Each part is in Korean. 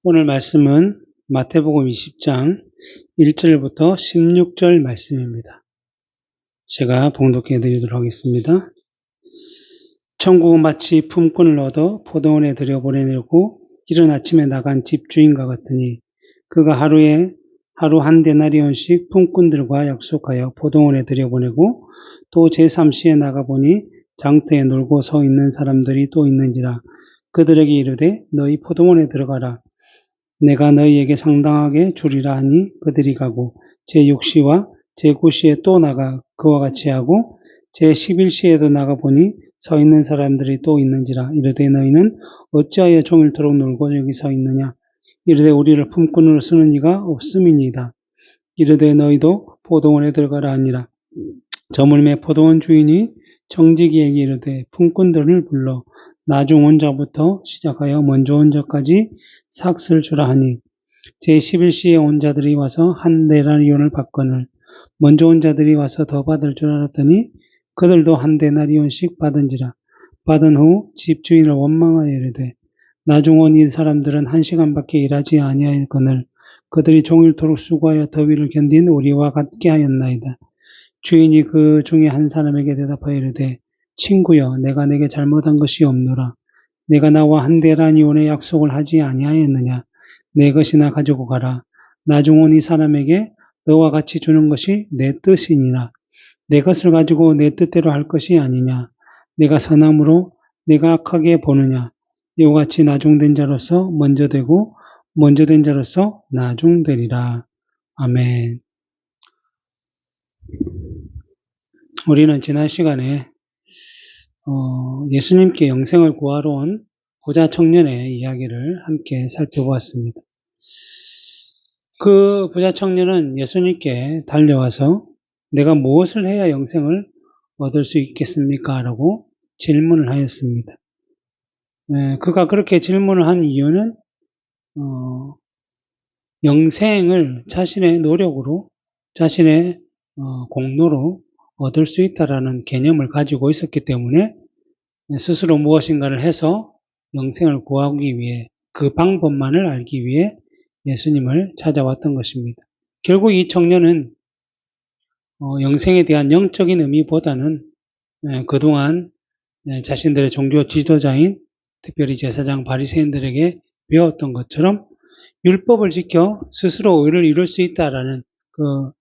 오늘 말씀은 마태복음 20장 1절부터 16절 말씀입니다. 제가 봉독해 드리도록 하겠습니다. 천국은 마치 품꾼을 얻어 포도원에 들여보내려고 이른 아침에 나간 집주인과 같으니 그가 하루 한 데나리온씩 품꾼들과 약속하여 포도원에 들여보내고 또 제3시에 나가보니 장터에 놀고 서 있는 사람들이 또 있는지라. 그들에게 이르되 너희 포도원에 들어가라. 내가 너희에게 상당하게 주리라 하니 그들이 가고 제6시와 제9시에 또 나가 그와 같이 하고 제11시에도 나가보니 서 있는 사람들이 또 있는지라. 이르되 너희는 어찌하여 종일토록 놀고 여기 서 있느냐. 이르되 우리를 품꾼으로 쓰는 이가 없음이니이다. 이르되 너희도 포도원에 들어가라 하니라. 저물매 포도원 주인이 청지기에게 이르되 품꾼들을 불러 나중 온 자부터 시작하여 먼저 온 자까지 삭슬 주라 하니 제11시에 온 자들이 와서 한 데나리온을 받거늘 먼저 온 자들이 와서 더 받을 줄 알았더니 그들도 한 데나리온씩 받은지라. 받은 후 집주인을 원망하여 이르되 나중 온 이 사람들은 1시간밖에 일하지 아니하였거늘 그들이 종일토록 수고하여 더위를 견딘 우리와 같게 하였나이다. 주인이 그 중에 한 사람에게 대답하여 이르되 친구여, 내가 내게 잘못한 것이 없노라. 내가 나와 한 데나리온의 약속을 하지 아니하였느냐. 내 것이나 가지고 가라. 나중 온 이 사람에게 너와 같이 주는 것이 내 뜻이니라. 내 것을 가지고 내 뜻대로 할 것이 아니냐. 내가 선함으로 내가 악하게 보느냐. 이와 같이 나중된 자로서 먼저 되고 먼저 된 자로서 나중되리라. 아멘. 우리는 지난 시간에 예수님께 영생을 구하러 온 부자 청년의 이야기를 함께 살펴보았습니다. 그 부자 청년은 예수님께 달려와서 내가 무엇을 해야 영생을 얻을 수 있겠습니까? 라고 질문을 하였습니다. 그가 그렇게 질문을 한 이유는 영생을 자신의 노력으로, 자신의 공로로 얻을 수 있다라는 개념을 가지고 있었기 때문에 스스로 무엇인가를 해서 영생을 구하기 위해 그 방법만을 알기 위해 예수님을 찾아왔던 것입니다. 결국 이 청년은 영생에 대한 영적인 의미보다는 그동안 자신들의 종교 지도자인 특별히 제사장 바리새인들에게 배웠던 것처럼 율법을 지켜 스스로 의를 이룰 수 있다라는 그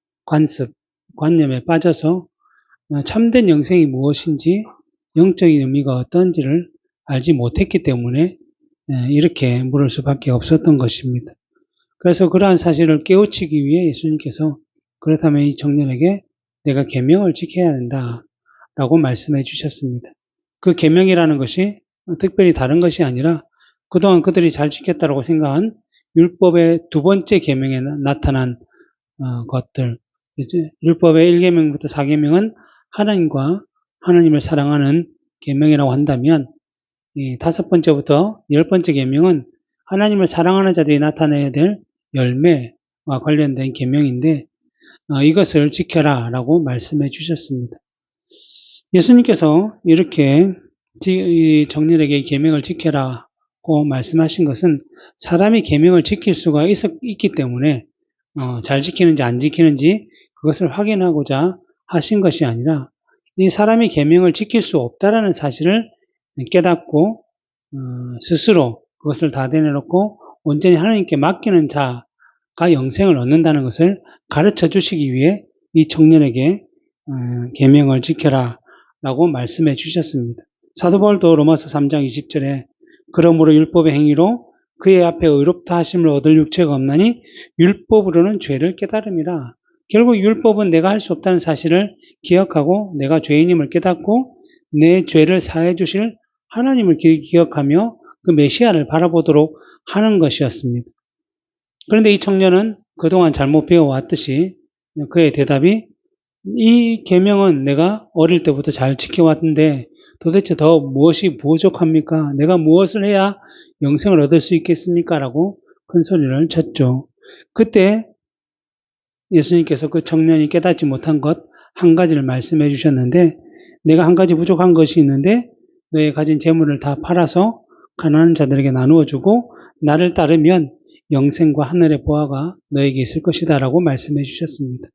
관념에 빠져서 참된 영생이 무엇인지 영적인 의미가 어떤지를 알지 못했기 때문에 이렇게 물을 수밖에 없었던 것입니다. 그래서 그러한 사실을 깨우치기 위해 예수님께서 그렇다면 이 청년에게 내가 계명을 지켜야 한다라고 말씀해 주셨습니다. 그 계명이라는 것이 특별히 다른 것이 아니라 그동안 그들이 잘 지켰다고 생각한 율법의 두 번째 계명에 나타난 것들, 율법의 1계명부터 4계명은 하나님과 하나님을 사랑하는 계명이라고 한다면 이 5번째부터 10번째 계명은 하나님을 사랑하는 자들이 나타내야 될 열매와 관련된 계명인데 이것을 지켜라 라고 말씀해 주셨습니다. 예수님께서 이렇게 이 청년에게 계명을 지켜라고 말씀하신 것은 사람이 계명을 지킬 수가 있기 때문에 잘 지키는지 안 지키는지 그것을 확인하고자 하신 것이 아니라 이 사람이 계명을 지킬 수 없다라는 사실을 깨닫고 스스로 그것을 다 내려놓고 온전히 하나님께 맡기는 자가 영생을 얻는다는 것을 가르쳐 주시기 위해 이 청년에게 계명을 지켜라 라고 말씀해 주셨습니다. 사도 바울도 로마서 3장 20절에 그러므로 율법의 행위로 그의 앞에 의롭다 하심을 얻을 육체가 없나니 율법으로는 죄를 깨달음이라. 결국 율법은 내가 할 수 없다는 사실을 기억하고 내가 죄인임을 깨닫고 내 죄를 사해 주실 하나님을 기억하며 그 메시아를 바라보도록 하는 것이었습니다. 그런데 이 청년은 그동안 잘못 배워왔듯이 그의 대답이 이 계명은 내가 어릴 때부터 잘 지켜왔는데 도대체 더 무엇이 부족합니까? 내가 무엇을 해야 영생을 얻을 수 있겠습니까? 라고 큰 소리를 쳤죠. 그때 예수님께서 그 청년이 깨닫지 못한 것 한 가지를 말씀해 주셨는데 내가 한 가지 부족한 것이 있는데 너의 가진 재물을 다 팔아서 가난한 자들에게 나누어 주고 나를 따르면 영생과 하늘의 보화가 너에게 있을 것이다 라고 말씀해 주셨습니다.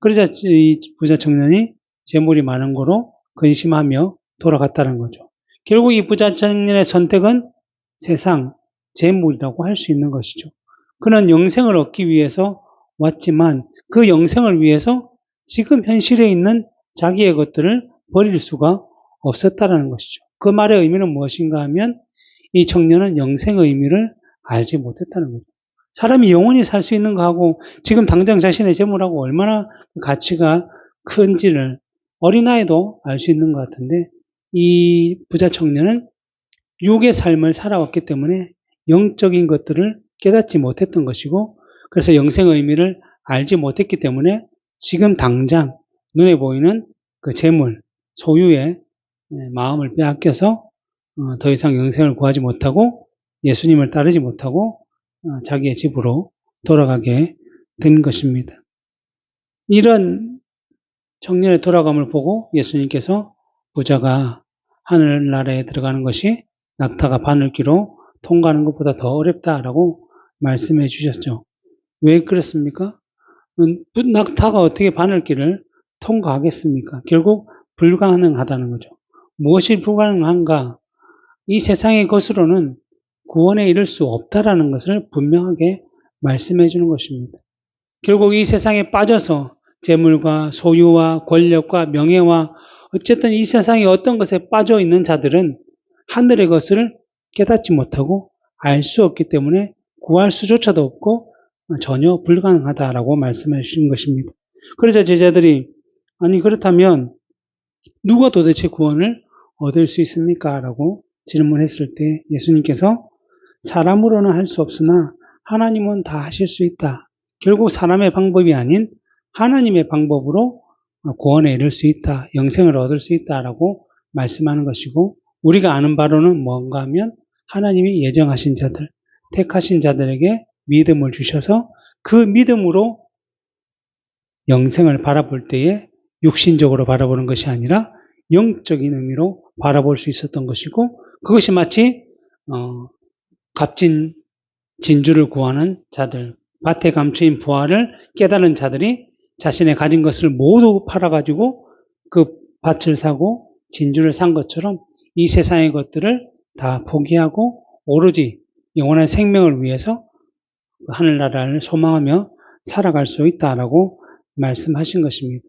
그러자 이 부자 청년이 재물이 많은 거로 근심하며 돌아갔다는 거죠. 결국 이 부자 청년의 선택은 세상, 재물이라고 할 수 있는 것이죠. 그는 영생을 얻기 위해서 왔지만 그 영생을 위해서 지금 현실에 있는 자기의 것들을 버릴 수가 없었다라는 것이죠. 그 말의 의미는 무엇인가 하면 이 청년은 영생의 의미를 알지 못했다는 거죠. 사람이 영원히 살 수 있는 거하고 지금 당장 자신의 재물하고 얼마나 가치가 큰지를 어린아이도 알 수 있는 것 같은데 이 부자 청년은 육의 삶을 살아왔기 때문에 영적인 것들을 깨닫지 못했던 것이고 그래서 영생의 의미를 알지 못했기 때문에 지금 당장 눈에 보이는 그 재물, 소유의 마음을 빼앗겨서 더 이상 영생을 구하지 못하고 예수님을 따르지 못하고 자기의 집으로 돌아가게 된 것입니다. 이런 청년의 돌아감을 보고 예수님께서 부자가 하늘나라에 들어가는 것이 낙타가 바늘기로 통과하는 것보다 더 어렵다라고 말씀해 주셨죠. 왜 그렇습니까? 낙타가 어떻게 바늘길을 통과하겠습니까? 결국 불가능하다는 거죠. 무엇이 불가능한가? 이 세상의 것으로는 구원에 이를 수 없다라는 것을 분명하게 말씀해 주는 것입니다. 결국 이 세상에 빠져서 재물과 소유와 권력과 명예와 어쨌든 이 세상의 어떤 것에 빠져 있는 자들은 하늘의 것을 깨닫지 못하고 알 수 없기 때문에 구할 수조차도 없고 전혀 불가능하다라고 말씀해 주신 것입니다. 그래서 제자들이 아니 그렇다면 누가 도대체 구원을 얻을 수 있습니까? 라고 질문했을 때 예수님께서 사람으로는 할 수 없으나 하나님은 다 하실 수 있다. 결국 사람의 방법이 아닌 하나님의 방법으로 구원에 이를 수 있다. 영생을 얻을 수 있다라고 말씀하는 것이고 우리가 아는 바로는 뭔가 하면 하나님이 예정하신 자들, 택하신 자들에게 믿음을 주셔서 그 믿음으로 영생을 바라볼 때에 육신적으로 바라보는 것이 아니라 영적인 의미로 바라볼 수 있었던 것이고 그것이 마치 값진 진주를 구하는 자들, 밭에 감추인 보화를 깨달은 자들이 자신의 가진 것을 모두 팔아가지고 그 밭을 사고 진주를 산 것처럼 이 세상의 것들을 다 포기하고 오로지 영원한 생명을 위해서 하늘나라를 소망하며 살아갈 수 있다라고 말씀하신 것입니다.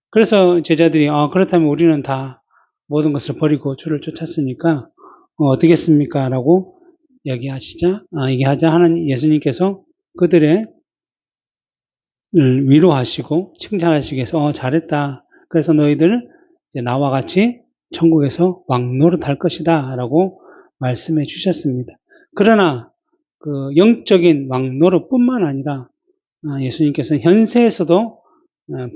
그래서 제자들이 그렇다면 우리는 다 모든 것을 버리고 주를 쫓았으니까 어떻겠습니까? 라고 얘기하자 하는 예수님께서 그들의 위로하시고 칭찬하시기 위해서 잘했다. 그래서 너희들 이제 나와 같이 천국에서 왕노릇할 것이다 라고 말씀해 주셨습니다. 그러나 그 영적인 왕노릇뿐만 아니라 예수님께서는 현세에서도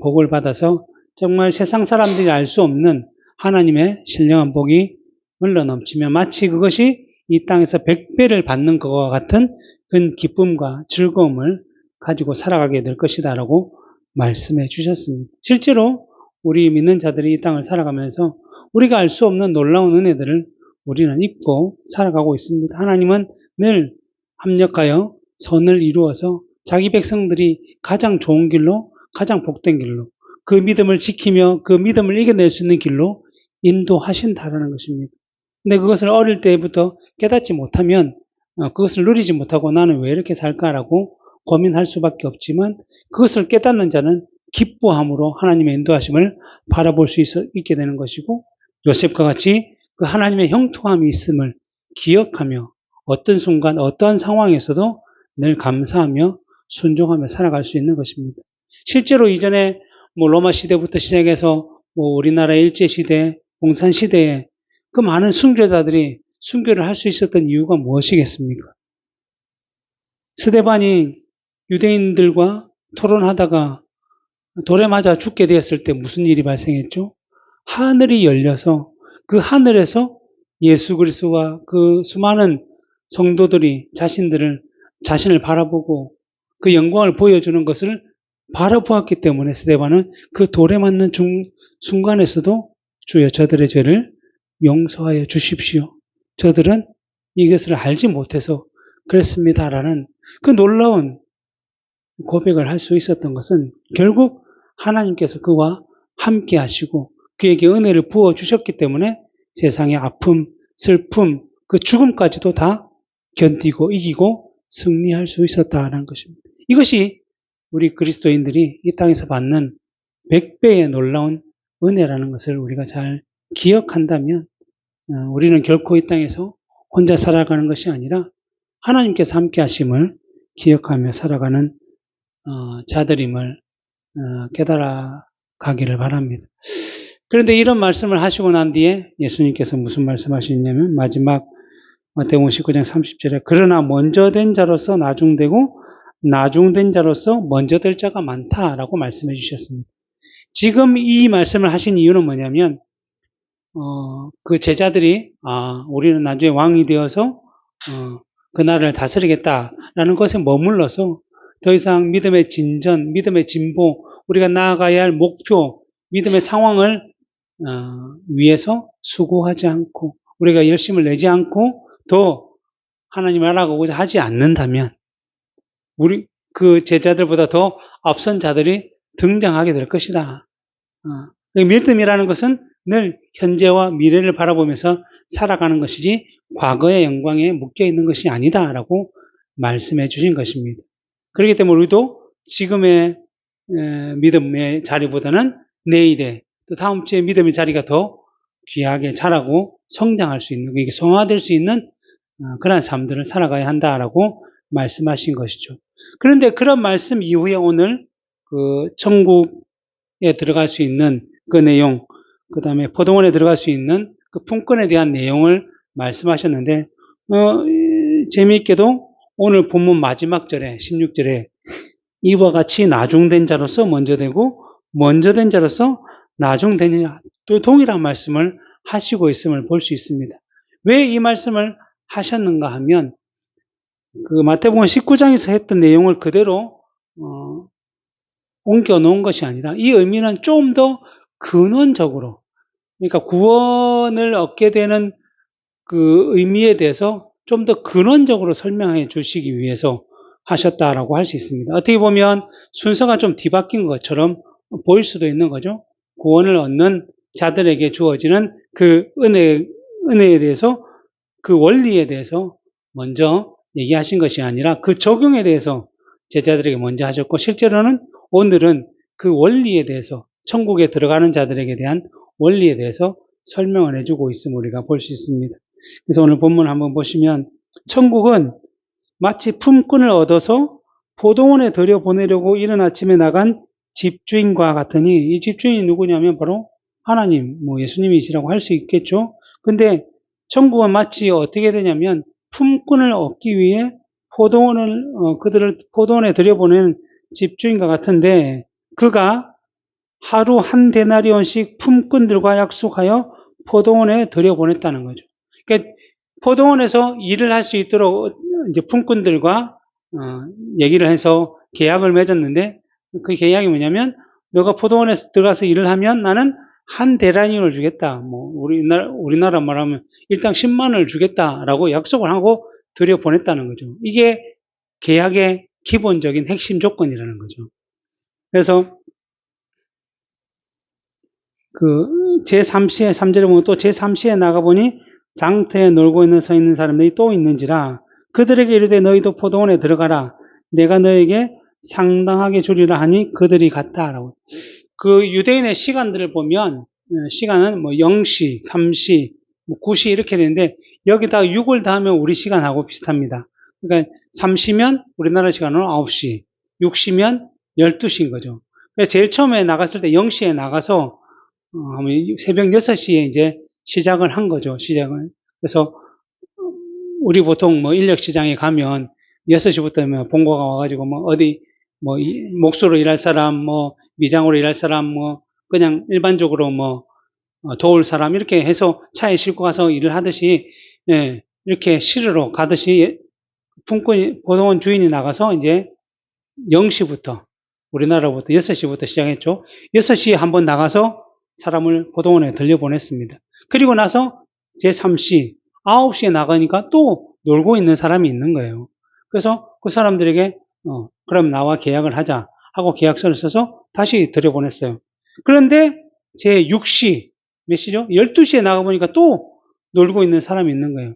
복을 받아서 정말 세상 사람들이 알 수 없는 하나님의 신령한 복이 흘러넘치며 마치 그것이 이 땅에서 100배를 받는 것과 같은 그 기쁨과 즐거움을 가지고 살아가게 될 것이다 라고 말씀해 주셨습니다. 실제로 우리 믿는 자들이 이 땅을 살아가면서 우리가 알 수 없는 놀라운 은혜들을 우리는 입고 살아가고 있습니다. 하나님은 늘 합력하여 선을 이루어서 자기 백성들이 가장 좋은 길로 가장 복된 길로 그 믿음을 지키며 그 믿음을 이겨낼 수 있는 길로 인도하신다라는 것입니다. 근데 그것을 어릴 때부터 깨닫지 못하면 그것을 누리지 못하고 나는 왜 이렇게 살까라고 고민할 수밖에 없지만 그것을 깨닫는 자는 기뻐함으로 하나님의 인도하심을 바라볼 수 있게 되는 것이고 요셉과 같이 그 하나님의 형통함이 있음을 기억하며 어떤 순간 어떠한 상황에서도 늘 감사하며 순종하며 살아갈 수 있는 것입니다. 실제로 이전에 로마 시대부터 시작해서 우리나라 일제시대, 공산시대에 그 많은 순교자들이 순교를 할 수 있었던 이유가 무엇이겠습니까? 스데반이 유대인들과 토론하다가 돌에 맞아 죽게 되었을 때 무슨 일이 발생했죠? 하늘이 열려서 그 하늘에서 예수 그리스도와 그 수많은 성도들이 자신을 바라보고 그 영광을 보여주는 것을 바라보았기 때문에 스데반은 그 돌에 맞는 순간에서도 주여 저들의 죄를 용서하여 주십시오. 저들은 이것을 알지 못해서 그랬습니다라는 그 놀라운 고백을 할 수 있었던 것은 결국 하나님께서 그와 함께 하시고 그에게 은혜를 부어주셨기 때문에 세상의 아픔, 슬픔, 그 죽음까지도 다 견디고 이기고 승리할 수 있었다는 것입니다. 이것이 우리 그리스도인들이 이 땅에서 받는 100배의 놀라운 은혜라는 것을 우리가 잘 기억한다면 우리는 결코 이 땅에서 혼자 살아가는 것이 아니라 하나님께서 함께 하심을 기억하며 살아가는 자들임을 깨달아 가기를 바랍니다. 그런데 이런 말씀을 하시고 난 뒤에 예수님께서 무슨 말씀하시냐면 마지막 마태복음 19장 30절에 그러나 먼저 된 자로서 나중되고 나중된 자로서 먼저 될 자가 많다라고 말씀해 주셨습니다. 지금 이 말씀을 하신 이유는 뭐냐면 그 제자들이 우리는 나중에 왕이 되어서 그 나라를 다스리겠다라는 것에 머물러서 더 이상 믿음의 진전, 믿음의 진보, 우리가 나아가야 할 목표, 믿음의 상황을 위해서 수고하지 않고 우리가 열심을 내지 않고 더 하나님을 알아가고자 하지 않는다면 우리 그 제자들보다 더 앞선 자들이 등장하게 될 것이다. 믿음이라는 것은 늘 현재와 미래를 바라보면서 살아가는 것이지 과거의 영광에 묶여 있는 것이 아니다라고 말씀해 주신 것입니다. 그렇기 때문에 우리도 지금의 믿음의 자리보다는 내일의 또 다음 주에 믿음의 자리가 더 귀하게 자라고 성장할 수 있는, 이게 성화될 수 있는 그런 삶들을 살아가야 한다라고 말씀하신 것이죠. 그런데 그런 말씀 이후에 오늘 그 천국에 들어갈 수 있는 그 내용, 그 다음에 포도원에 들어갈 수 있는 그 품권에 대한 내용을 말씀하셨는데, 재미있게도 오늘 본문 마지막 절에, 16절에 이와 같이 나중된 자로서 먼저 되고, 먼저 된 자로서 나중되느냐, 또 동일한 말씀을 하시고 있음을 볼 수 있습니다. 왜 이 말씀을 하셨는가 하면, 그 마태복음 19장에서 했던 내용을 그대로, 옮겨 놓은 것이 아니라, 이 의미는 좀 더 근원적으로, 그러니까 구원을 얻게 되는 그 의미에 대해서 좀 더 근원적으로 설명해 주시기 위해서 하셨다라고 할 수 있습니다. 어떻게 보면 순서가 좀 뒤바뀐 것처럼 보일 수도 있는 거죠. 구원을 얻는 자들에게 주어지는 그 은혜에 대해서, 그 원리에 대해서 먼저 얘기하신 것이 아니라 그 적용에 대해서 제자들에게 먼저 하셨고, 실제로는 오늘은 그 원리에 대해서, 천국에 들어가는 자들에게 대한 원리에 대해서 설명을 해주고 있음을 우리가 볼 수 있습니다. 그래서 오늘 본문 한번 보시면, 천국은 마치 품꾼을 얻어서 포도원에 들여보내려고 이른 아침에 나간 집주인과 같으니, 이 집주인이 누구냐면 바로 하나님, 예수님이시라고 할 수 있겠죠. 근데 천국은 마치 어떻게 되냐면 품꾼을 얻기 위해 그들을 포도원에 들여보내는 집주인과 같은데, 그가 하루 한 데나리온씩 품꾼들과 약속하여 포도원에 들여보냈다는 거죠. 그러니까 포도원에서 일을 할 수 있도록 이제 품꾼들과 얘기를 해서 계약을 맺었는데, 그 계약이 뭐냐면, 너가 포도원에 들어가서 일을 하면 나는 한 데나리온을 주겠다. 우리나라 말하면 일당 10만 원을 주겠다라고 약속을 하고 들여보냈다는 거죠. 이게 계약의 기본적인 핵심 조건이라는 거죠. 그래서 그 제3시에 3절에 보면 또 제3시에 나가보니 장터에 놀고 서 있는 사람들이 또 있는지라 그들에게 이르되 너희도 포도원에 들어가라. 내가 너에게 상당하게 주리라 하니 그들이 갔다라고. 그 유대인의 시간들을 보면 시간은 0시, 3시, 9시 이렇게 되는데 여기다가 6을 더하면 우리 시간하고 비슷합니다. 그러니까 3시면 우리나라 시간으로 9시, 6시면 12시인 거죠. 제일 처음에 나갔을 때 0시에 나가서 새벽 6시에 이제 시작을 한 거죠. 그래서 우리 보통 인력시장에 가면 6시부터 본고가 와가지고 어디 목수로 일할 사람, 미장으로 일할 사람, 그냥 일반적으로 도울 사람 이렇게 해서 차에 싣고 가서 일을 하듯이, 예, 이렇게 실으러 가듯이 포도원 주인이 나가서 이제 0시부터 우리나라부터 6시부터 시작했죠. 6시에 한번 나가서 사람을 포도원에 들려보냈습니다. 그리고 나서 제3시 9시에 나가니까 또 놀고 있는 사람이 있는 거예요. 그래서 그 사람들에게 그럼 나와 계약을 하자 하고 계약서를 써서 다시 들여보냈어요. 그런데 제 6시 몇 시죠? 12시에 나가보니까 또 놀고 있는 사람이 있는 거예요.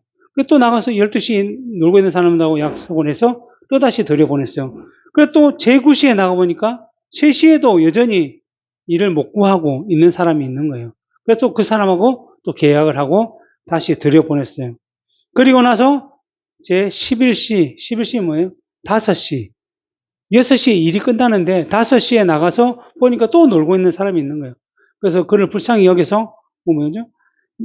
또 나가서 12시에 놀고 있는 사람하고 약속을 해서 또 다시 들여보냈어요. 그리고 또 제 9시에 나가보니까 3시에도 여전히 일을 못 구하고 있는 사람이 있는 거예요. 그래서 그 사람하고 또 계약을 하고 다시 들여보냈어요. 그리고 나서 제 11시 뭐예요? 5시. 6시에 일이 끝나는데 5시에 나가서 보니까 또 놀고 있는 사람이 있는 거예요. 그래서 그를 불쌍히 여기서 뭐죠?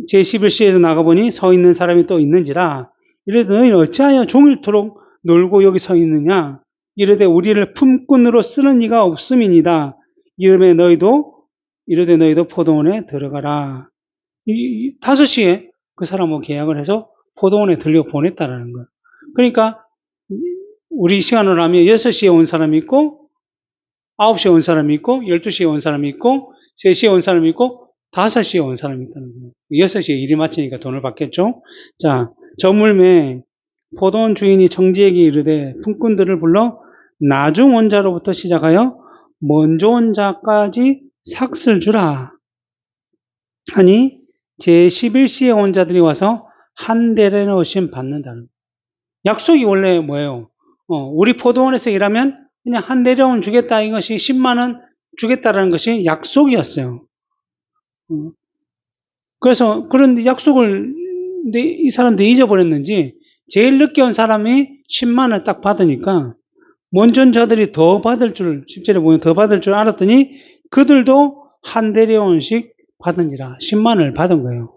제 11시에서 나가보니 서 있는 사람이 또 있는지라 이르되 너희는 어찌하여 종일토록 놀고 여기 서 있느냐? 이르되 우리를 품꾼으로 쓰는 이가 없음이니이다. 이르되 너희도 포도원에 들어가라. 5시에 그 사람하고 계약을 해서 포도원에 들려 보냈다라는 거예요. 그러니까 우리 시간으로 하면 6시에 온 사람이 있고 9시에 온 사람이 있고 12시에 온 사람이 있고 3시에 온 사람이 있고 5시에 온 사람이 있다는 거예요. 6시에 일이 마치니까 돈을 받겠죠. 자, 저물매 포도원 주인이 청지에게 이르되 품꾼들을 불러 나중 온 자로부터 시작하여 먼저 온 자까지 삭슬 주라 하니 제 11시에 온 자들이 와서 한 데레노씩 받는다는 거예요. 약속이 원래 뭐예요? 우리 포도원에서 일하면 그냥 한 대령은 주겠다, 이것이 10만 원 주겠다라는 것이 약속이었어요. 그래서 그런 약속을 이 사람들이 잊어버렸는지 제일 늦게 온 사람이 10만 원 딱 받으니까 먼저 온 자들이 더 받을 줄, 10절에 보면 더 받을 줄 알았더니 그들도 한 대령씩 받은지라 10만 원을 받은 거예요.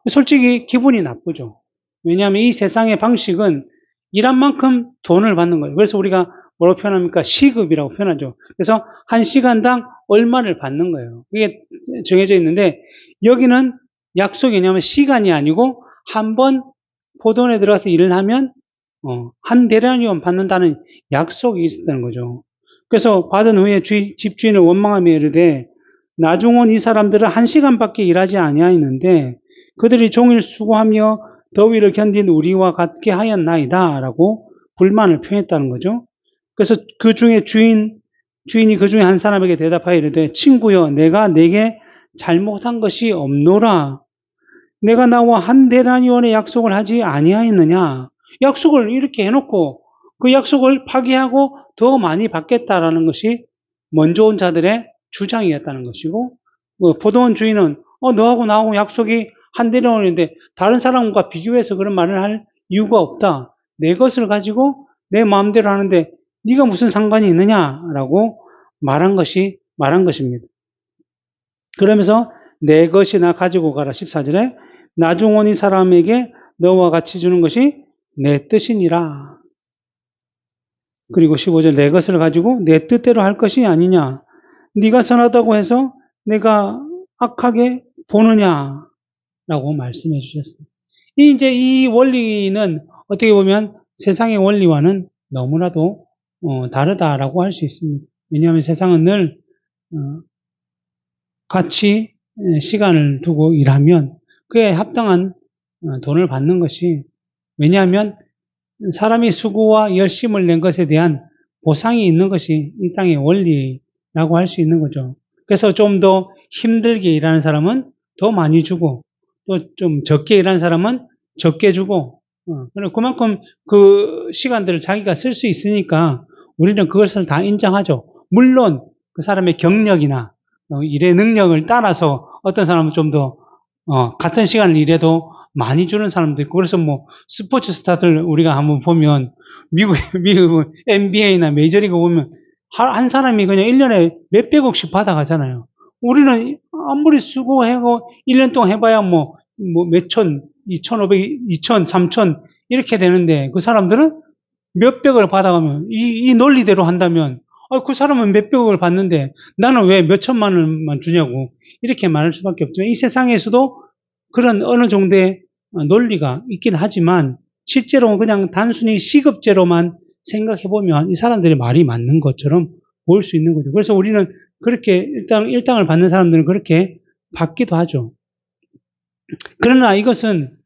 솔직히 기분이 나쁘죠. 왜냐하면 이 세상의 방식은 일한 만큼 돈을 받는 거예요. 그래서 우리가 뭐라고 표현합니까? 시급이라고 표현하죠. 그래서 한 시간당 얼마를 받는 거예요. 이게 정해져 있는데 여기는 약속이냐면 시간이 아니고 한 번 포도원에 들어가서 일을 하면 한 대량이면 받는다는 약속이 있었다는 거죠. 그래서 받은 후에 집주인을 원망하며 이르되 나중 온 이 사람들은 한 시간밖에 일하지 아니하였는데 그들이 종일 수고하며 더위를 견딘 우리와 같게 하였나이다 라고 불만을 표했다는 거죠. 그래서 그 중에 주인이 그 중에 한 사람에게 대답하여 이르되 친구여 내가 내게 잘못한 것이 없노라. 내가 나와 한 데나리온의 약속을 하지 아니하였느냐. 약속을 이렇게 해놓고 그 약속을 파기하고 더 많이 받겠다라는 것이 먼저 온 자들의 주장이었다는 것이고 포도원 주인은 너하고 나하고 약속이 한 데나리온인데 다른 사람과 비교해서 그런 말을 할 이유가 없다. 내 것을 가지고 내 마음대로 하는데 네가 무슨 상관이 있느냐라고 말한 것입니다. 그러면서 내 것이나 가지고 가라. 14절에 나중 온 이 사람에게 너와 같이 주는 것이 내 뜻이니라. 그리고 15절 내 것을 가지고 내 뜻대로 할 것이 아니냐. 네가 선하다고 해서 내가 악하게 보느냐라고 말씀해 주셨습니다. 이제 이 원리는 어떻게 보면 세상의 원리와는 너무나도 다르다라고 할 수 있습니다. 왜냐하면 세상은 늘 같이 시간을 두고 일하면 그에 합당한 돈을 받는 것이 왜냐하면 사람이 수고와 열심을 낸 것에 대한 보상이 있는 것이 이 땅의 원리라고 할 수 있는 거죠. 그래서 좀 더 힘들게 일하는 사람은 더 많이 주고 또 좀 적게 일하는 사람은 적게 주고 그만큼 그 시간들을 자기가 쓸 수 있으니까 우리는 그것을 다 인정하죠. 물론 그 사람의 경력이나 일의 능력을 따라서 어떤 사람은 좀 더 같은 시간을 일해도 많이 주는 사람도 있고 그래서 뭐 스포츠 스타들 우리가 한번 보면 미국 NBA나 메이저리그 보면 한 사람이 그냥 1년에 몇백억씩 받아가잖아요. 우리는 아무리 수고하고 1년 동안 해봐야 뭐 몇천, 2,500, 2천, 3천 이렇게 되는데 그 사람들은 몇백을 받아가면 이 논리대로 한다면 그 사람은 몇백억을 받는데 나는 왜 몇천만 원만 주냐고 이렇게 말할 수밖에 없지만 이 세상에서도 그런 어느 정도의 논리가 있긴 하지만 실제로 그냥 단순히 시급제로만 생각해보면 이 사람들의 말이 맞는 것처럼 보일 수 있는 거죠. 그래서 우리는 그렇게 일당을 받는 사람들은 그렇게 받기도 하죠. 그러나 이것은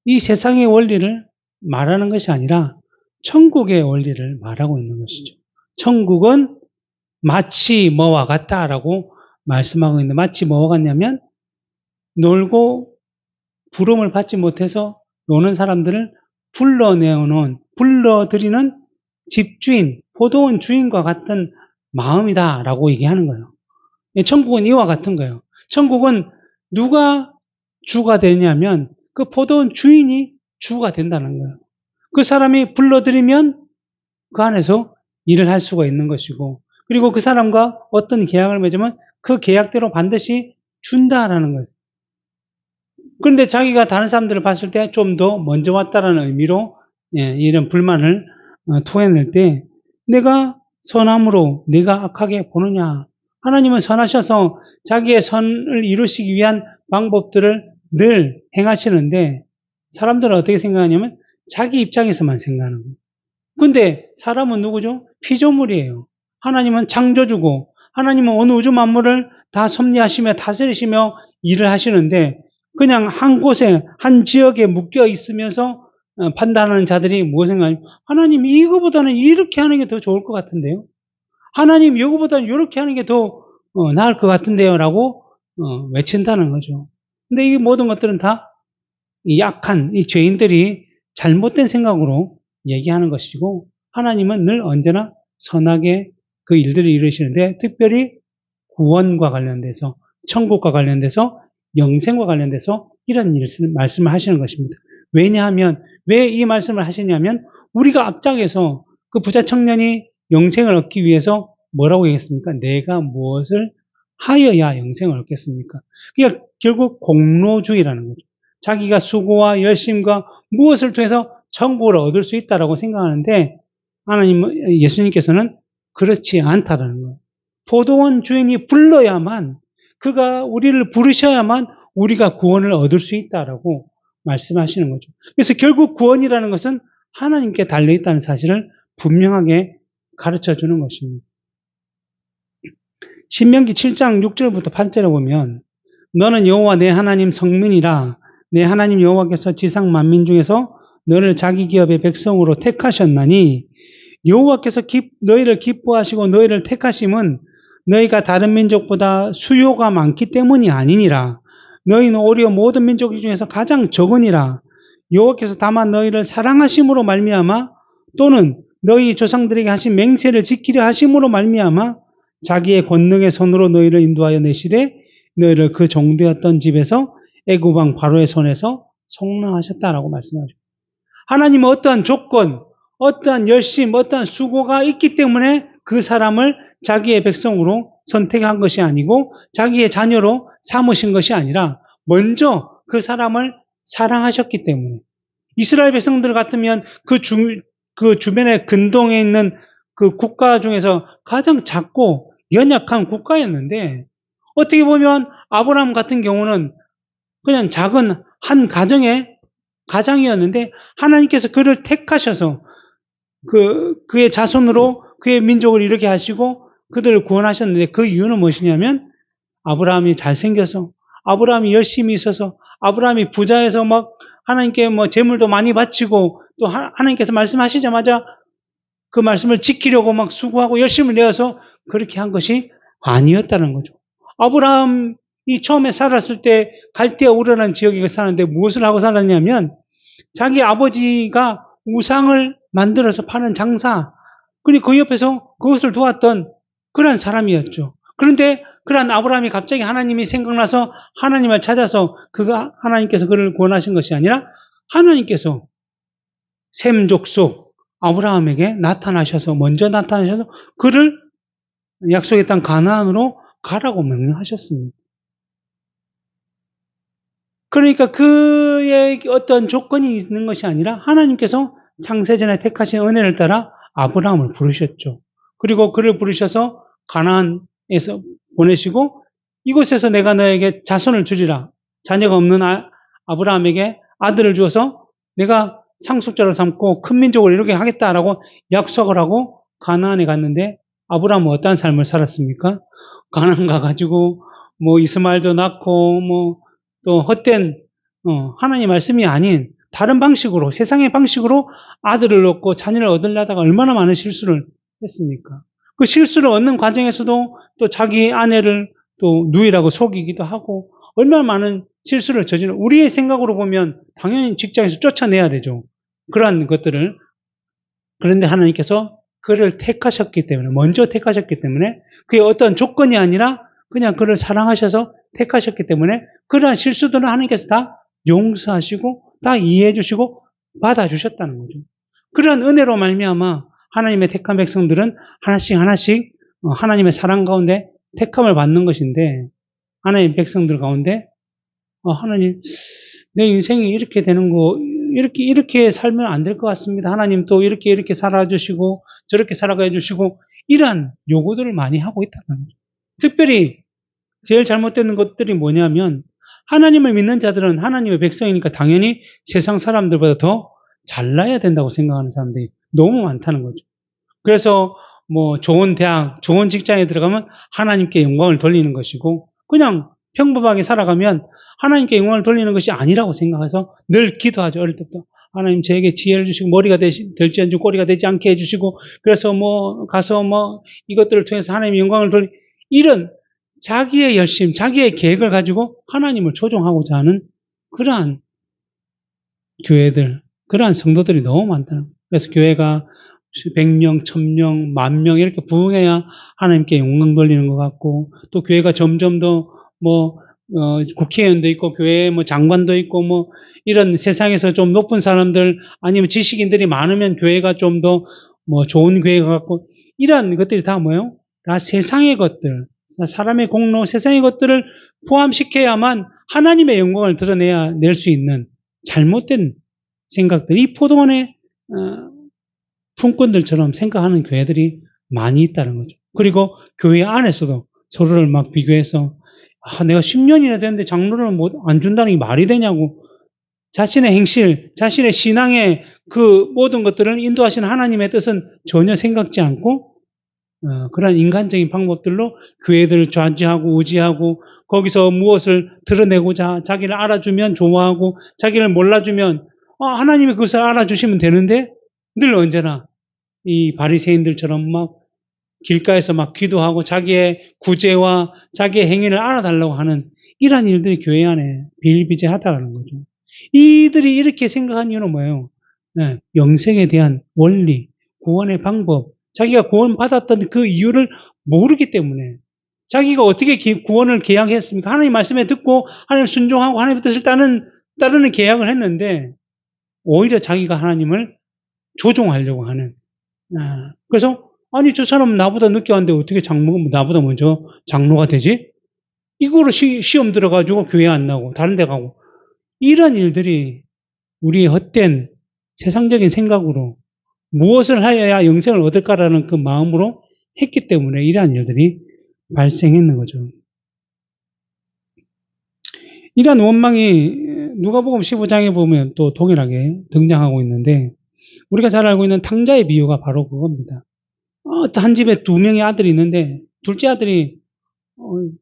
이 세상의 원리를 말하는 것이 아니라 천국의 원리를 말하고 있는 것이죠. 천국은 마치 뭐와 같다라고 말씀하고 있는데, 마치 뭐와 같냐면 놀고 부름을 받지 못해서 노는 사람들을 불러들이는 집주인, 포도원 주인과 같은 마음이다라고 얘기하는 거예요. 천국은 이와 같은 거예요. 천국은 누가 주가 되냐면 그 포도원 주인이 주가 된다는 거예요. 그 사람이 불러들이면 그 안에서 일을 할 수가 있는 것이고, 그리고 그 사람과 어떤 계약을 맺으면 그 계약대로 반드시 준다라는 거예요. 그런데 자기가 다른 사람들을 봤을 때 좀 더 먼저 왔다라는 의미로 이런 불만을 토해낼 때, 내가 선함으로 네가 악하게 보느냐. 하나님은 선하셔서 자기의 선을 이루시기 위한 방법들을 늘 행하시는데, 사람들은 어떻게 생각하냐면 자기 입장에서만 생각하는 거예요. 근데 사람은 누구죠? 피조물이에요. 하나님은 창조주고, 하나님은 온 우주 만물을 다 섭리하시며 다스리시며 일을 하시는데, 그냥 한 곳에 한 지역에 묶여 있으면서 판단하는 자들이 무엇을 생각하냐면, 하나님 이거보다는 이렇게 하는 게 더 좋을 것 같은데요. 하나님 이거보다는 이렇게 하는 게 더 나을 것 같은데요 라고 외친다는 거죠. 근데 이 모든 것들은 다 약한 이 죄인들이 잘못된 생각으로 얘기하는 것이고, 하나님은 늘 언제나 선하게 그 일들을 이루시는데, 특별히 구원과 관련돼서, 천국과 관련돼서, 영생과 관련돼서 이런 말씀을 하시는 것입니다. 왜냐하면, 왜 이 말씀을 하시냐면, 우리가 앞장에서 그 부자 청년이 영생을 얻기 위해서 뭐라고 얘기했습니까? 내가 무엇을 하여야 영생을 얻겠습니까? 그러니까 결국 공로주의라는 거죠. 자기가 수고와 열심과 무엇을 통해서 천국을 얻을 수 있다라고 생각하는데, 예수님께서는 그렇지 않다라는 거예요. 포도원 주인이 불러야만, 그가 우리를 부르셔야만 우리가 구원을 얻을 수 있다라고 말씀하시는 거죠. 그래서 결국 구원이라는 것은 하나님께 달려있다는 사실을 분명하게 가르쳐 주는 것입니다. 신명기 7장 6절부터 8절에 보면, 너는 여호와 내 하나님 성민이라. 내 하나님 여호와께서 지상 만민 중에서 너를 자기 기업의 백성으로 택하셨나니, 여호와께서 너희를 기뻐하시고 너희를 택하심은 너희가 다른 민족보다 수요가 많기 때문이 아니니라. 너희는 오히려 모든 민족 중에서 가장 적으니라. 여호와께서 다만 너희를 사랑하심으로 말미암아, 또는 너희 조상들에게 하신 맹세를 지키려 하심으로 말미암아 자기의 권능의 손으로 너희를 인도하여 내시되 너희를 그 종되었던 집에서 애굽 왕 바로의 손에서 속량하셨다라고 말씀하죠. 하나님은 어떠한 조건, 어떠한 열심, 어떠한 수고가 있기 때문에 그 사람을 자기의 백성으로 선택한 것이 아니고 자기의 자녀로 삼으신 것이 아니라 먼저 그 사람을 사랑하셨기 때문에, 이스라엘 백성들 같으면 그 주변에 근동에 있는 그 국가 중에서 가장 작고 연약한 국가였는데, 어떻게 보면 아브라함 같은 경우는 그냥 작은 한 가장이었는데 하나님께서 그를 택하셔서 그의 자손으로 그의 민족을 이렇게 하시고 그들을 구원하셨는데, 그 이유는 무엇이냐면 아브라함이 잘생겨서, 아브라함이 열심히 있어서, 아브라함이 부자여서 막 하나님께 재물도 많이 바치고, 또 하나님께서 말씀하시자마자 그 말씀을 지키려고 막 수고하고 열심을 내어서 그렇게 한 것이 아니었다는 거죠. 아브라함이 처음에 살았을 때 갈대아 우르라는 지역에 사는데 무엇을 하고 살았냐면, 자기 아버지가 우상을 만들어서 파는 장사, 그리고 그 옆에서 그것을 도왔던 그런 사람이었죠. 그런데 그런 아브라함이 갑자기 하나님이 생각나서 하나님을 찾아서 하나님께서 그를 구원하신 것이 아니라, 하나님께서 셈 족속 아브라함에게 먼저 나타나셔서 그를 약속의 땅 가나안으로 가라고 명령하셨습니다. 그러니까 그의 어떤 조건이 있는 것이 아니라 하나님께서 창세전에 택하신 은혜를 따라 아브라함을 부르셨죠. 그리고 그를 부르셔서 가나안에서 보내시고, 이곳에서 내가 너에게 자손을 주리라. 자녀가 없는 아브라함에게 아들을 주어서 내가 상속자로 삼고 큰 민족을 이루게 하겠다라고 약속을 하고 가나안에 갔는데, 아브라함은 어떠한 삶을 살았습니까? 가나안 가가지고 이스마엘도 낳고 또 헛된 하나님 말씀이 아닌 다른 방식으로, 세상의 방식으로 아들을 얻고 자녀를 얻으려다가 얼마나 많은 실수를 했습니까? 그 실수를 얻는 과정에서도 또 자기 아내를 또 누이라고 속이기도 하고 얼마나 많은 실수를 저지른, 우리의 생각으로 보면 당연히 직장에서 쫓아내야 되죠. 그러한 것들을. 그런데 하나님께서 그를 택하셨기 때문에, 먼저 택하셨기 때문에, 그게 어떤 조건이 아니라 그냥 그를 사랑하셔서 택하셨기 때문에 그러한 실수들은 하나님께서 다 용서하시고 다 이해해 주시고 받아주셨다는 거죠. 그러한 은혜로 말미암아 하나님의 택한 백성들은 하나씩 하나씩 하나님의 사랑 가운데 택함을 받는 것인데, 하나님의 백성들 가운데 하나님, 내 인생이 이렇게 되는 거, 이렇게 살면 안 될 것 같습니다. 하나님 또 이렇게 살아주시고 저렇게 살아가 주시고 이러한 요구들을 많이 하고 있다는 거죠. 특별히 제일 잘못되는 것들이 뭐냐면, 하나님을 믿는 자들은 하나님의 백성이니까 당연히 세상 사람들보다 더 잘나야 된다고 생각하는 사람들이 너무 많다는 거죠. 그래서 뭐 좋은 대학, 좋은 직장에 들어가면 하나님께 영광을 돌리는 것이고, 그냥 평범하게 살아가면 하나님께 영광을 돌리는 것이 아니라고 생각해서 늘 기도하죠. 어릴 때부터 하나님 저에게 지혜를 주시고 머리가 될지언정 꼬리가 되지 않게 해주시고, 그래서 뭐 가서 뭐 이것들을 통해서 하나님의 영광을 이런 자기의 열심, 자기의 계획을 가지고 하나님을 조종하고자 하는 그러한 교회들, 그러한 성도들이 너무 많다는 거예요. 그래서 교회가 100명, 1000명, 10,000명 이렇게 부흥해야 하나님께 영광 돌리는 것 같고, 또 교회가 점점 더 뭐 국회의원도 있고 교회에 뭐 장관도 있고 뭐 이런 세상에서 좀 높은 사람들 아니면 지식인들이 많으면 교회가 좀 더 뭐 좋은 교회가 같고, 이런 것들이 다 뭐예요? 다 세상의 것들, 사람의 공로, 세상의 것들을 포함시켜야만 하나님의 영광을 낼 수 있는 잘못된 생각들, 이 포도원의 품꾼들처럼 생각하는 교회들이 많이 있다는 거죠. 그리고 교회 안에서도 서로를 막 비교해서 내가 10년이나 됐는데 장로를 안 준다는 게 말이 되냐고, 자신의 행실, 자신의 신앙의 그 모든 것들을 인도하시는 하나님의 뜻은 전혀 생각지 않고 그런 인간적인 방법들로 교회들을 좌지하고 우지하고, 거기서 무엇을 드러내고자 자기를 알아주면 좋아하고 자기를 몰라주면 하나님이 그것을 알아주시면 되는데, 늘 언제나 이 바리새인들처럼 막 길가에서 막 기도하고 자기의 구제와 자기의 행위를 알아달라고 하는 이러한 일들이 교회 안에 비일비재하다는 거죠. 이들이 이렇게 생각한 이유는 뭐예요? 네, 영생에 대한 원리, 구원의 방법, 자기가 구원받았던 그 이유를 모르기 때문에, 자기가 어떻게 구원을 계약했습니까? 하나님 말씀에 듣고 하나님 순종하고 하나님의 뜻을 따르는 계약을 했는데, 오히려 자기가 하나님을 조종하려고 하는. 그래서 아니 저 사람 나보다 늦게 왔는데 어떻게 나보다 먼저 장로가 되지? 이거로 시험 들어가지고 교회 안 나오고 다른 데 가고, 이런 일들이 우리의 헛된 세상적인 생각으로 무엇을 하여야 영생을 얻을까라는 그 마음으로 했기 때문에 이러한 일들이 발생했는 거죠. 이러한 원망이 누가복음 15장에 보면 또 동일하게 등장하고 있는데, 우리가 잘 알고 있는 탕자의 비유가 바로 그겁니다. 한 집에 2명의 아들이 있는데 둘째 아들이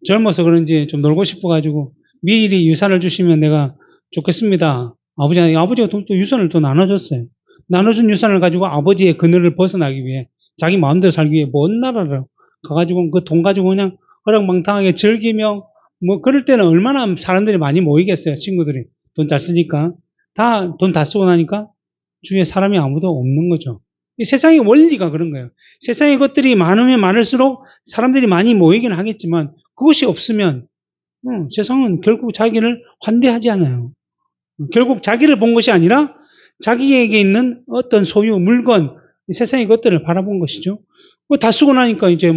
젊어서 그런지 좀 놀고 싶어가지고 미리 유산을 주시면 내가 좋겠습니다. 아버지가 또 유산을 또 나눠줬어요. 나눠준 유산을 가지고 아버지의 그늘을 벗어나기 위해, 자기 마음대로 살기 위해 먼 나라로 가가지고 그 돈 가지고 그냥 허락망탕하게 즐기며, 뭐 그럴 때는 얼마나 사람들이 많이 모이겠어요. 친구들이 돈 잘 쓰니까. 돈 다 쓰고 나니까 주위에 사람이 아무도 없는 거죠. 이 세상의 원리가 그런 거예요. 세상의 것들이 많으면 많을수록 사람들이 많이 모이긴 하겠지만, 그것이 없으면 세상은 결국 자기를 환대하지 않아요. 결국 자기를 본 것이 아니라 자기에게 있는 어떤 소유, 물건, 세상의 것들을 바라본 것이죠. 다 쓰고 나니까 이제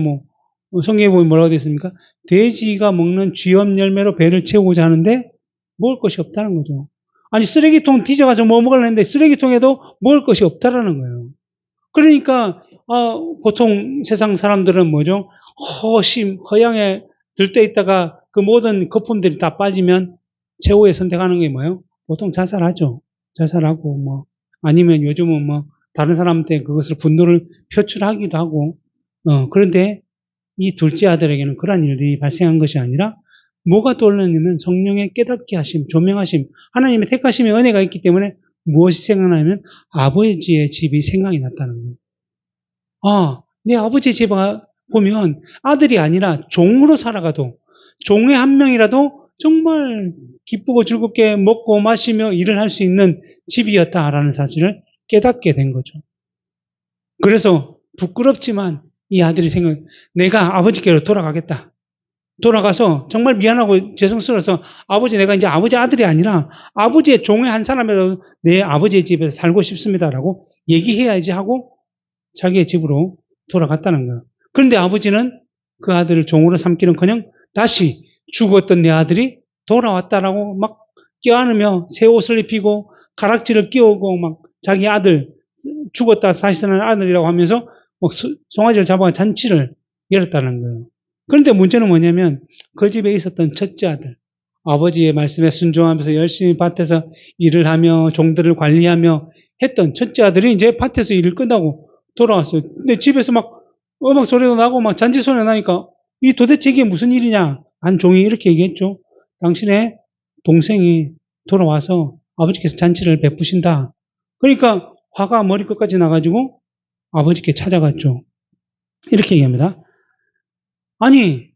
성경에 보면 뭐라고 되어 있습니까? 돼지가 먹는 쥐염 열매로 배를 채우고자 하는데 먹을 것이 없다는 거죠. 아니 쓰레기통 뒤져가서 뭐 먹으려고 했는데 쓰레기통에도 먹을 것이 없다라는 거예요. 그러니까 보통 세상 사람들은 뭐죠? 허양에 들떠 있다가 그 모든 거품들이 다 빠지면 최후에 선택하는 게 뭐예요? 보통 자살하죠. 자살하고 아니면 요즘은 다른 사람한테 그것을 분노를 표출하기도 하고. 그런데 이 둘째 아들에게는 그러한 일이 발생한 것이 아니라 뭐가 떠올랐냐면 성령의 깨닫게 하심, 조명하심, 하나님의 택하심의 은혜가 있기 때문에 무엇이 생각나면 아버지의 집이 생각이 났다는 거예요. 아, 내 아버지 집 보면 아들이 아니라 종으로 살아가도 종의 한 명이라도 정말 기쁘고 즐겁게 먹고 마시며 일을 할 수 있는 집이었다라는 사실을 깨닫게 된 거죠. 그래서 부끄럽지만 이 아들이 내가 아버지께로 돌아가겠다. 돌아가서 정말 미안하고 죄송스러워서 아버지 내가 이제 아버지 아들이 아니라 아버지의 종의 한 사람이라도 내 아버지의 집에서 살고 싶습니다라고 얘기해야지 하고 자기의 집으로 돌아갔다는 거예요. 그런데 아버지는 그 아들을 종으로 삼기는커녕 다시 죽었던 내 아들이 돌아왔다라고 막 껴안으며 새 옷을 입히고 가락지를 끼우고 막 자기 아들 죽었다 다시 사는 아들이라고 하면서 송아지를 잡아 잔치를 열었다는 거예요. 그런데 문제는 뭐냐면 그 집에 있었던 첫째 아들, 아버지의 말씀에 순종하면서 열심히 밭에서 일을 하며 종들을 관리하며 했던 첫째 아들이 이제 밭에서 일을 끝나고 돌아왔어요. 근데 집에서 막 음악 소리도 나고 막 잔치 소리가 나니까 이 도대체 이게 무슨 일이냐? 한 종이 이렇게 얘기했죠. 당신의 동생이 돌아와서 아버지께서 잔치를 베푸신다. 그러니까 화가 머리끝까지 나가지고 아버지께 찾아갔죠. 이렇게 얘기합니다. 아니,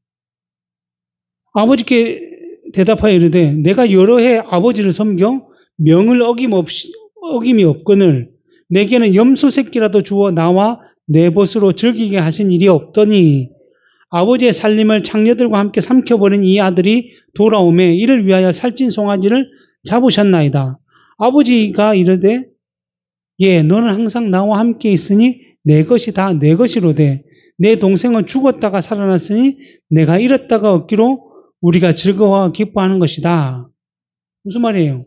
아버지께 대답하여 이르되 내가 여러 해 아버지를 섬겨 명을 어김이 없거늘 내게는 염소 새끼라도 주어 나와 내 벗으로 즐기게 하신 일이 없더니 아버지의 살림을 창녀들과 함께 삼켜버린 이 아들이 돌아오매 이를 위하여 살찐 송아지를 잡으셨나이다. 아버지가 이르되 예, 너는 항상 나와 함께 있으니 내 것이 다 내 것이로되 내 동생은 죽었다가 살아났으니 내가 잃었다가 얻기로 우리가 즐거워 기뻐하는 것이다. 무슨 말이에요?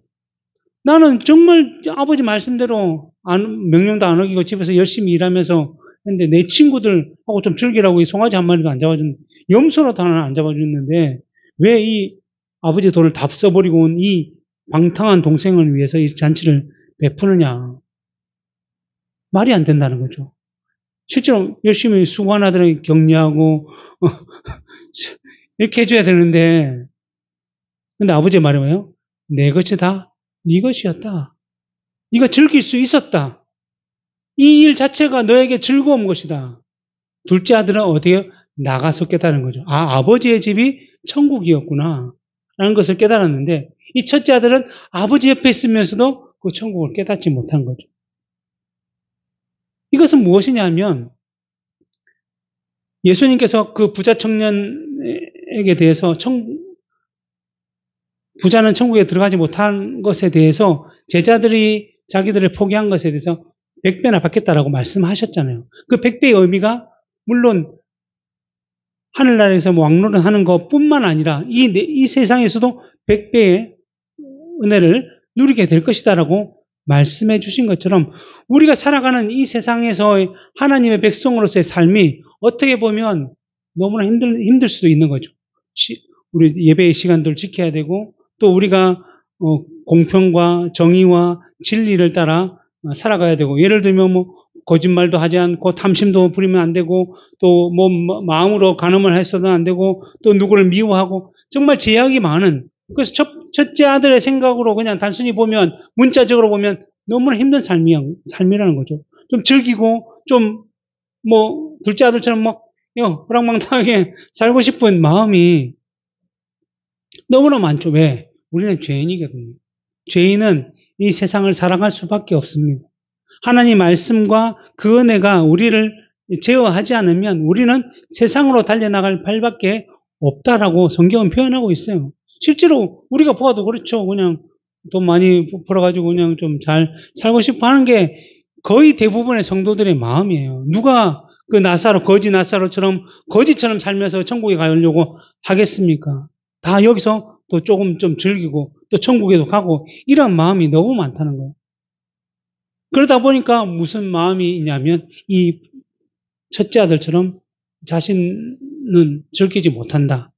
나는 정말 아버지 말씀대로 명령도 안 어기고 집에서 열심히 일하면서 했는데 내 친구들하고 좀 즐기라고 이 송아지 한 마리도 안 잡아줬는데 염소라도 하나 안 잡아줬는데 왜 이 아버지 돈을 다 써버리고 온 이 방탕한 동생을 위해서 이 잔치를 베푸느냐. 말이 안 된다는 거죠. 실제로 열심히 수고한 아들에게 격려하고 이렇게 해줘야 되는데 근데 아버지의 말이 뭐예요? 내 것이 다 네 것이었다. 네가 즐길 수 있었다. 이 일 자체가 너에게 즐거운 것이다. 둘째 아들은 어디에 나가서 깨달은 거죠. 아, 아버지의 집이 천국이었구나 라는 것을 깨달았는데 이 첫째 아들은 아버지 옆에 있으면서도 그 천국을 깨닫지 못한 거죠. 이것은 무엇이냐면 예수님께서 그 부자 청년에게 대해서 부자는 천국에 들어가지 못한 것에 대해서 제자들이 자기들을 포기한 것에 대해서 100배나 받겠다라고 말씀하셨잖아요. 그 100배의 의미가 물론 하늘나라에서 왕노릇하는 것뿐만 아니라 이 세상에서도 100배의 은혜를 누리게 될 것이다라고 말씀해 주신 것처럼 우리가 살아가는 이 세상에서 하나님의 백성으로서의 삶이 어떻게 보면 너무나 힘들 수도 있는 거죠. 우리 예배의 시간들을 지켜야 되고 또 우리가 공평과 정의와 진리를 따라 살아가야 되고 예를 들면 뭐 거짓말도 하지 않고 탐심도 부리면 안 되고 또 뭐 마음으로 간음을 해서도 안 되고 또 누구를 미워하고 정말 제약이 많은 그래서 첫째 아들의 생각으로 그냥 단순히 보면 문자적으로 보면 너무나 힘든 삶이라는 거죠. 좀 즐기고 좀 뭐 둘째 아들처럼 막 호랑방탕하게 살고 싶은 마음이 너무나 많죠. 왜? 우리는 죄인이거든요. 죄인은 이 세상을 살아갈 수밖에 없습니다. 하나님 말씀과 그 은혜가 우리를 제어하지 않으면 우리는 세상으로 달려나갈 발밖에 없다라고 성경은 표현하고 있어요. 실제로 우리가 보아도 그렇죠. 그냥 돈 많이 벌어가지고 그냥 좀 잘 살고 싶어 하는 게 거의 대부분의 성도들의 마음이에요. 누가 그 거지 나사로처럼 거지처럼 살면서 천국에 가려고 하겠습니까? 다 여기서 또 조금 좀 즐기고 또 천국에도 가고 이런 마음이 너무 많다는 거예요. 그러다 보니까 무슨 마음이 있냐면 이 첫째 아들처럼 자신은 즐기지 못한다.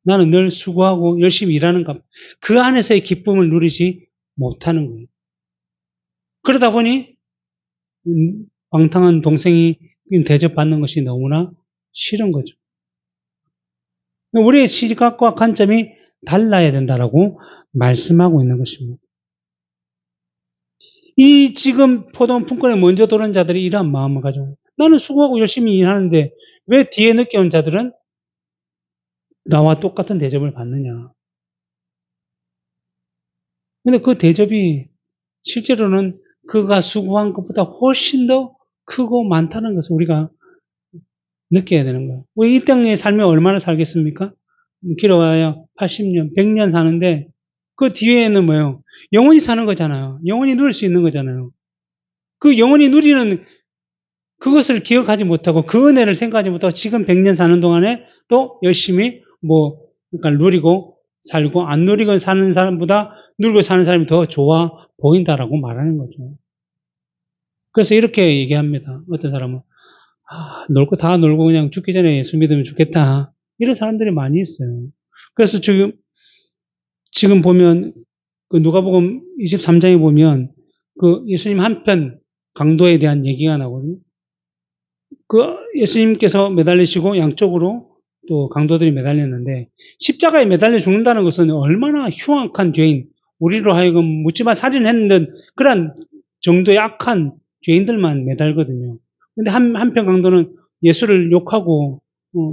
나는 늘 수고하고 열심히 일하는 그 안에서의 기쁨을 누리지 못하는 거예요. 그러다 보니 방탕한 동생이 대접받는 것이 너무나 싫은 거죠. 우리의 시각과 관점이 달라야 된다라고 말씀하고 있는 것입니다. 이 지금 포도원 품권에 먼저 도는 자들이 이러한 마음을 가지고 나는 수고하고 열심히 일하는데 왜 뒤에 늦게 온 자들은 나와 똑같은 대접을 받느냐. 근데 그 대접이 실제로는 그가 수고한 것보다 훨씬 더 크고 많다는 것을 우리가 느껴야 되는 거예요. 우리 이 땅의 삶에 얼마나 살겠습니까? 길어봐야 80년, 100년 사는데 그 뒤에는 뭐예요? 영원히 사는 거잖아요. 영원히 누릴 수 있는 거잖아요. 그 영원히 누리는 그것을 기억하지 못하고 그 은혜를 생각하지 못하고 지금 100년 사는 동안에 또 열심히 그러니까 누리고 살고 안 누리고 사는 사람보다 누리고 사는 사람이 더 좋아 보인다라고 말하는 거죠. 그래서 이렇게 얘기합니다. 어떤 사람은 놀 거 다 놀고 그냥 죽기 전에 예수 믿으면 좋겠다. 이런 사람들이 많이 있어요. 그래서 지금 보면 그 누가복음 23장에 보면 그 예수님 한편 강도에 대한 얘기가 나거든요. 그 예수님께서 매달리시고 양쪽으로 또 강도들이 매달렸는데 십자가에 매달려 죽는다는 것은 얼마나 흉악한 죄인, 우리로 하여금 묻지마 살인했는 그런 정도의 악한 죄인들만 매달거든요. 근데 한편 강도는 예수를 욕하고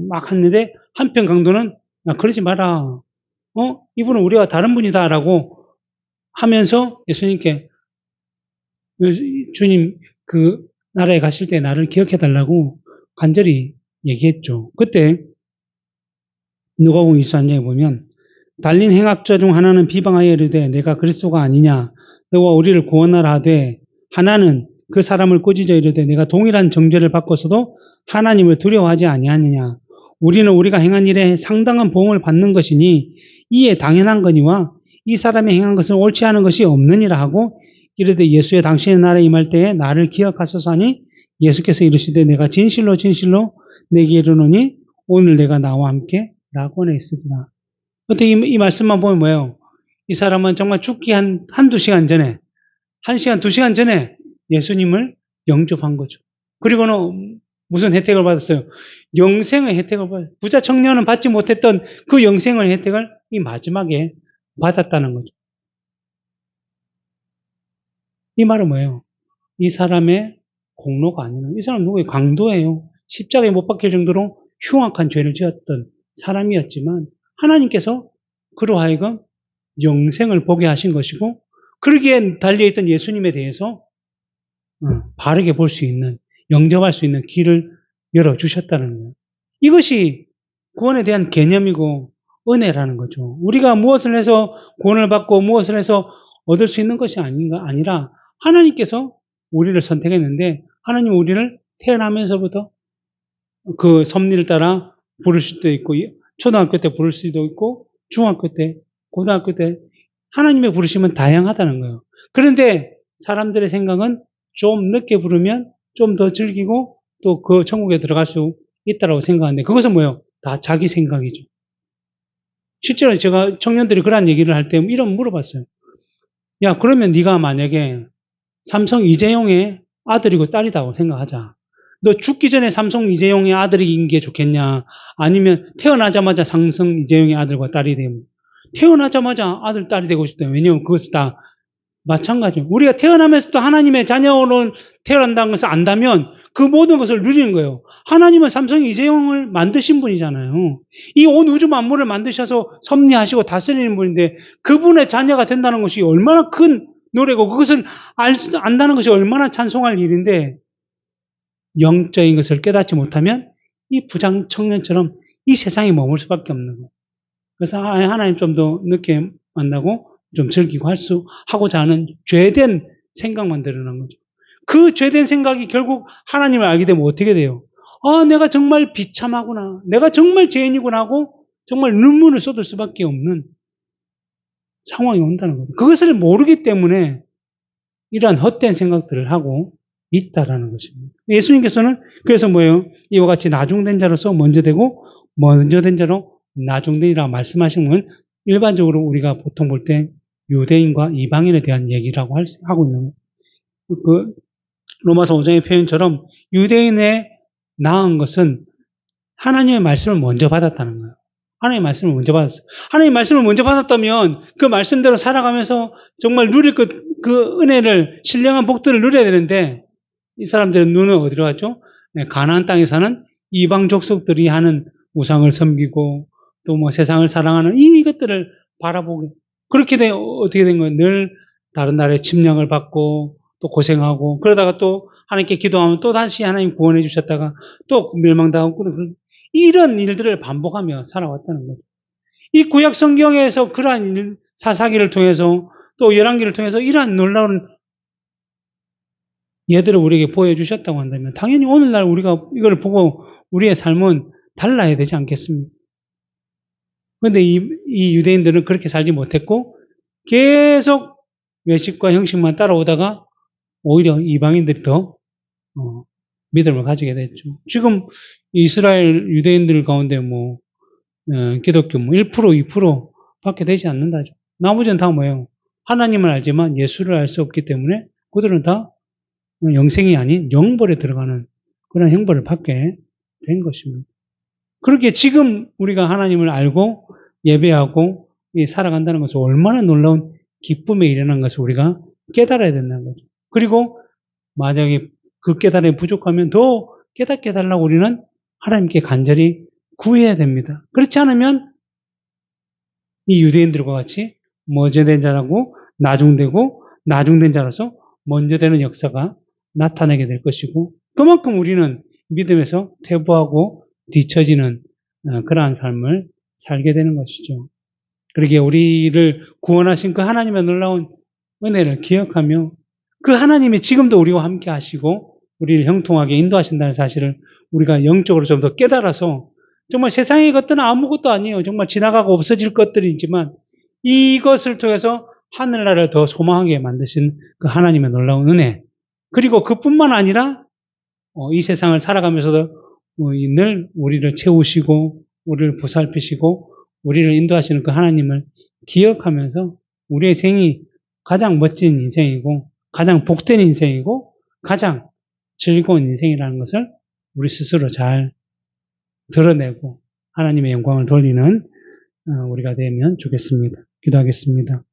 막 했는데 한편 강도는 야, 그러지 마라. 이분은 우리와 다른 분이다라고 하면서 예수님께 주님 그 나라에 가실 때 나를 기억해 달라고 간절히 얘기했죠. 그때 누가복음 23장에 보면 달린 행악자 중 하나는 비방하여 이르되 내가 그리스도가 아니냐 너와 우리를 구원하라 하되 하나는 그 사람을 꾸짖어 이르되 내가 동일한 정죄를 받고서도 하나님을 두려워하지 아니하느냐 우리는 우리가 행한 일에 상당한 보응을 받는 것이니 이에 당연한 거니와 이 사람이 행한 것은 옳지 않은 것이 없느니라 하고 이르되 예수의 당신의 나라에 임할 때에 나를 기억하소서 하니 예수께서 이르시되 내가 진실로 진실로 내게 이르노니 오늘 내가 나와 함께 낙원에 있으리라. 어떻게 이 말씀만 보면 뭐예요? 이 사람은 정말 죽기 한두 시간 전에, 1시간, 2시간 전에 예수님을 영접한 거죠. 그리고는 무슨 혜택을 받았어요? 영생의 혜택을 받았어요. 부자 청년은 받지 못했던 그 영생의 혜택을 이 마지막에 받았다는 거죠. 이 말은 뭐예요? 이 사람의 공로가 아니라 이 사람 누구예요? 강도예요. 십자가에 못 박힐 정도로 흉악한 죄를 지었던 사람이었지만 하나님께서 그로 하여금 영생을 보게 하신 것이고 그러기에 달려있던 예수님에 대해서 바르게 볼 수 있는 영접할 수 있는 길을 열어주셨다는 거예요. 이것이 구원에 대한 개념이고 은혜라는 거죠. 우리가 무엇을 해서 구원을 받고 무엇을 해서 얻을 수 있는 것이 아니라 하나님께서 우리를 선택했는데 하나님 우리를 태어나면서부터 그 섭리를 따라 부를 수도 있고 초등학교 때 부를 수도 있고 중학교 때 고등학교 때 하나님의 부르심은 다양하다는 거예요. 그런데 사람들의 생각은 좀 늦게 부르면 좀 더 즐기고 또 그 천국에 들어갈 수 있다고 생각하는데 그것은 뭐예요? 다 자기 생각이죠. 실제로 제가 청년들이 그런 얘기를 할 때 이런 물어봤어요. 야 그러면 네가 만약에 삼성 이재용의 아들이고 딸이라고 생각하자. 너 죽기 전에 삼성 이재용의 아들인 게 좋겠냐? 아니면 태어나자마자 삼성 이재용의 아들과 딸이 되면 태어나자마자 아들, 딸이 되고 싶다. 왜냐하면 그것이 다 마찬가지예요. 우리가 태어나면서도 하나님의 자녀로 태어난다는 것을 안다면 그 모든 것을 누리는 거예요. 하나님은 삼성 이재용을 만드신 분이잖아요. 이 온 우주 만물을 만드셔서 섭리하시고 다스리는 분인데 그분의 자녀가 된다는 것이 얼마나 큰 노래고 그것을 안다는 것이 얼마나 찬송할 일인데 영적인 것을 깨닫지 못하면 이 부장 청년처럼 이 세상에 머물 수밖에 없는 거예요. 그래서 하나님 좀 더 늦게 만나고 좀 즐기고 하고자 하는 죄된 생각만 드러난 거죠. 그 죄된 생각이 결국 하나님을 알게 되면 어떻게 돼요? 내가 정말 비참하구나. 내가 정말 죄인이구나 하고 정말 눈물을 쏟을 수밖에 없는 상황이 온다는 거죠. 그것을 모르기 때문에 이러한 헛된 생각들을 하고 있다라는 것입니다. 예수님께서는 그래서 뭐예요? 이와 같이 나중된 자로서 먼저 되고 먼저 된 자로 나중되리라 말씀하시면 일반적으로 우리가 보통 볼 때 유대인과 이방인에 대한 얘기라고 하고 있는 거예요. 그 로마서 5장의 표현처럼 유대인의 나은 것은 하나님의 말씀을 먼저 받았다는 거예요. 하나님의 말씀을 먼저 받았어요. 하나님의 말씀을 먼저 받았다면 그 말씀대로 살아가면서 정말 누릴 그 은혜를, 신령한 복들을 누려야 되는데 이 사람들의 눈은 어디로 갔죠? 네, 가나안 땅에 사는 이방 족속들이 하는 우상을 섬기고 또 뭐 세상을 사랑하는 이것들을 바라보게. 그렇게 어떻게 된 거예요? 늘 다른 나라의 침략을 받고 또 고생하고 그러다가 또 하나님께 기도하면 또 다시 하나님 구원해 주셨다가 또 멸망당하고 이런 일들을 반복하며 살아왔다는 거죠. 이 구약 성경에서 그러한 사사기를 통해서 또 열왕기를 통해서 이러한 놀라운 예들을 우리에게 보여주셨다고 한다면 당연히 오늘날 우리가 이걸 보고 우리의 삶은 달라야 되지 않겠습니까? 그런데 이 유대인들은 그렇게 살지 못했고 계속 외식과 형식만 따라오다가 오히려 이방인들이 더 믿음을 가지게 됐죠. 지금 이스라엘 유대인들 가운데 기독교 1%, 2%밖에 되지 않는다죠. 나머지는 다 뭐예요? 하나님을 알지만 예수를 알 수 없기 때문에 그들은 다 영생이 아닌 영벌에 들어가는 그런 형벌을 받게 된 것입니다. 그렇게 지금 우리가 하나님을 알고 예배하고 살아간다는 것은 얼마나 놀라운 기쁨에 일어난 것을 우리가 깨달아야 된다는 거죠. 그리고 만약에 그 깨달음이 부족하면 더 깨닫게 해달라고 우리는 하나님께 간절히 구해야 됩니다. 그렇지 않으면 이 유대인들과 같이 먼저 된 자라고 나중되고 나중된 자로서 먼저 되는 역사가 나타나게 될 것이고 그만큼 우리는 믿음에서 퇴보하고 뒤처지는 그러한 삶을 살게 되는 것이죠. 그러기에 우리를 구원하신 그 하나님의 놀라운 은혜를 기억하며 그 하나님이 지금도 우리와 함께 하시고 우리를 형통하게 인도하신다는 사실을 우리가 영적으로 좀 더 깨달아서 정말 세상의 것들은 아무것도 아니에요. 정말 지나가고 없어질 것들이지만 이것을 통해서 하늘나라를 더 소망하게 만드신 그 하나님의 놀라운 은혜 그리고 그뿐만 아니라 이 세상을 살아가면서도 늘 우리를 채우시고 우리를 보살피시고 우리를 인도하시는 그 하나님을 기억하면서 우리의 생이 가장 멋진 인생이고 가장 복된 인생이고 가장 즐거운 인생이라는 것을 우리 스스로 잘 드러내고 하나님의 영광을 돌리는 우리가 되면 좋겠습니다. 기도하겠습니다.